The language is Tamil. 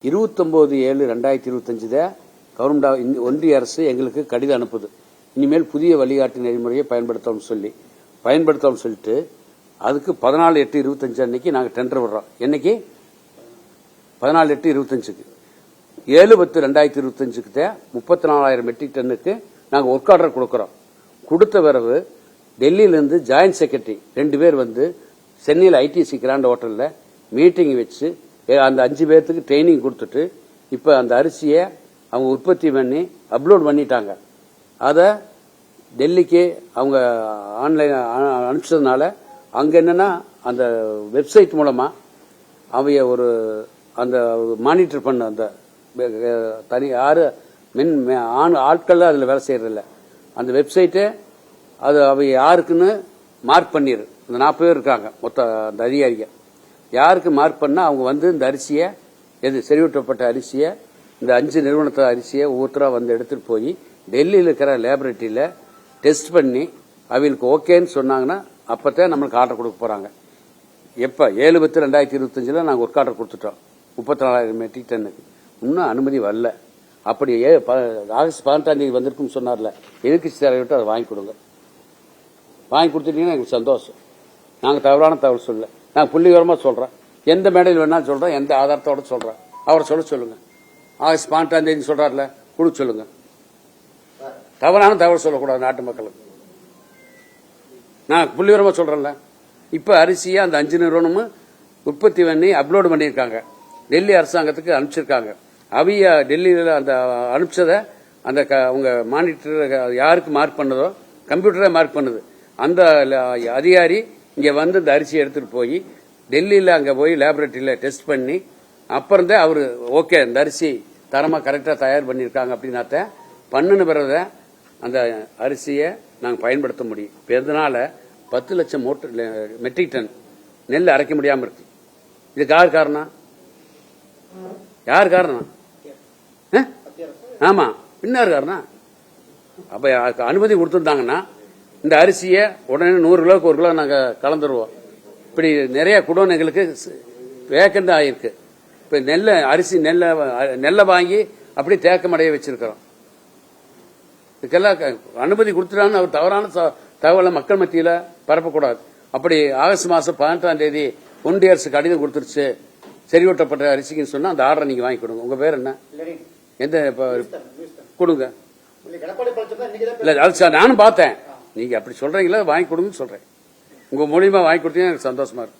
29/7/2025 கவர்மெண்ட் ஒன்றிய அரசு எங்களுக்கு கடிதம் அனுப்புது. இனிமேல் புதிய வழிகாட்டு நெறிமுறையை பயன்படுத்தணும்னு சொல்லிட்டு அதுக்கு 14/8/25 அன்னைக்கு நாங்கள் டெண்டர் விடுறோம். என்னைக்கு 14/8/25க்கு 7/10/2025க்கு 34,000 மெட்ரிக் டன்னுக்கு நாங்கள் ஒர்க் ஆர்டர் கொடுக்கறோம். கொடுத்த பிறகு டெல்லியிலிருந்து ஜாயின்ட் செக்ரட்டரி 2 பேர் வந்து சென்னையில் ஐடிசி கிராண்ட் ஹோட்டலில் மீட்டிங் வச்சு அந்த 5 பேர்த்துக்கு ட்ரைனிங் கொடுத்துட்டு இப்ப அந்த அரிசியை அவங்க உற்பத்தி பண்ணி அப்லோட் பண்ணிட்டாங்க. அதை டெல்லிக்கு அவங்க ஆன்லைன் அனுப்பிச்சதுனால அங்க என்னன்னா அந்த வெப்சைட் மூலமா அவைய ஒரு அந்த மானிட்டர் பண்ண அந்த தனி யாரு ஆட்கள் அதுல வேலை செய்யறதில்ல. அந்த வெப்சைட்டை அது அவை யாருக்குன்னு மார்க் பண்ணிரு. அந்த 40 பேர் இருக்காங்க மொத்த அந்த அதிகாரிகள். யாருக்கு மார்க் பண்ணா அவங்க வந்து இந்த அரிசியை செறிவூட்டப்பட்ட அரிசியை இந்த 5 நிறுவனத்தை அரிசியை ஒவ்வொருத்தரா வந்து எடுத்துட்டு போய் டெல்லியில் இருக்கிற லேபரேட்டரியில டெஸ்ட் பண்ணி அவங்களுக்கு ஓகேன்னு சொன்னாங்கன்னா அப்பதான் நம்மளுக்கு ஆர்டர் கொடுக்க போறாங்க. எப்ப 7/10/2025 நாங்க ஒர்க் ஆர்டர் கொடுத்துட்டோம் 34,000 மெட்ரிக் டன்னுக்கு. இன்னும் அனுமதி வரல. அப்படி ஆகஸ்ட் 18ஆம் தேதி வந்திருக்கும் சொன்னார்ல, எதிர்க்கட்சி தலைவர்கிட்ட அதை வாங்கி கொடுங்க. வாங்கி கொடுத்துட்டீங்கன்னா எங்களுக்கு சந்தோஷம். நாங்க தவறான தகவல் சொல்ல, நான் புள்ளிவிவரமா சொல்றேன். எந்த மேடையில் வேணாலும் சொல்றேன், எந்த ஆதாரத்தோட சொல்றேன். அவரை சொல்லுங்க. ஆகஸ்ட் 18ஆம் தேதி சொல்றாருல, கொடுக்க சொல்லுங்க. தவறான தகவல் சொல்லக்கூடாது நாட்டு மக்களுக்கு. நான் புள்ளிவிவரமா சொல்றேன்ல. இப்ப அரிசியா அந்த 5 நிறுவனமும் உற்பத்தி பண்ணி அப்லோடு பண்ணியிருக்காங்க. டெல்லி அரசாங்கத்துக்கு அனுப்பிச்சிருக்காங்க. அவைய டெல்லியில அந்த அனுப்பிச்சத அந்த உங்க மானிட்டர் யாருக்கு மார்க் பண்ணதோ கம்ப்யூட்டரே மார்க் பண்ணுது. அந்த அதிகாரி இங்க வந்து இந்த அரிசியை எடுத்துட்டு போய் டெல்லியில அங்க போய் லேபரேட்டரியில டெஸ்ட் பண்ணி அப்புறம் தான் அவரு ஓகே இந்த அரிசி தரமா கரெக்டா தயார் பண்ணிருக்காங்க அப்படின்னாத்த பண்ணுன பிறகு அந்த அரிசியை நாங்க பயன்படுத்த முடியும். இதனால 10 லட்சம் மெட்ரிக் டன் நெல் அரைக்க முடியாம இருக்கு. இதுக்கு யார் காரணம்? ஆமா, பின்னாரு காரணம். அப்ப அனுமதி கொடுத்திருந்தாங்கன்னா இந்த அரிசியை உடனே 100 கிலோக்கு 1 கிலோ நாங்க கலந்துருவோம். இப்படி நிறைய குடோன் எங்களுக்கு வேக்கண்ட் ஆயிருக்கு. இப்ப நெல்லை வாங்கி அப்படி தேக்கமடைய வச்சிருக்கிறோம். இதுக்கெல்லாம் அனுமதி கொடுத்துட்டான்னு அவர் தவறான தகவலை மக்கள் மத்தியில பரப்பக்கூடாது. அப்படி ஆகஸ்ட் மாசம் 18ஆம் தேதி ஒன்றிய அரசு கடிதம் கொடுத்துருச்சு செறிவூட்டப்பட்ட அரிசிக்குன்னு சொன்னா அந்த ஆர்டரை நீங்க வாங்கி கொடுங்க. உங்க பேர் என்ன? எந்த கொடுங்க. நானும் பார்த்தேன். நீங்க அப்படி சொல்றீங்களா, வாங்கி கொடுங்கன்னு சொல்றேன். உங்க மூலியமா வாங்கி கொடுத்தீங்கன்னா எனக்கு சந்தோஷமா இருக்கு.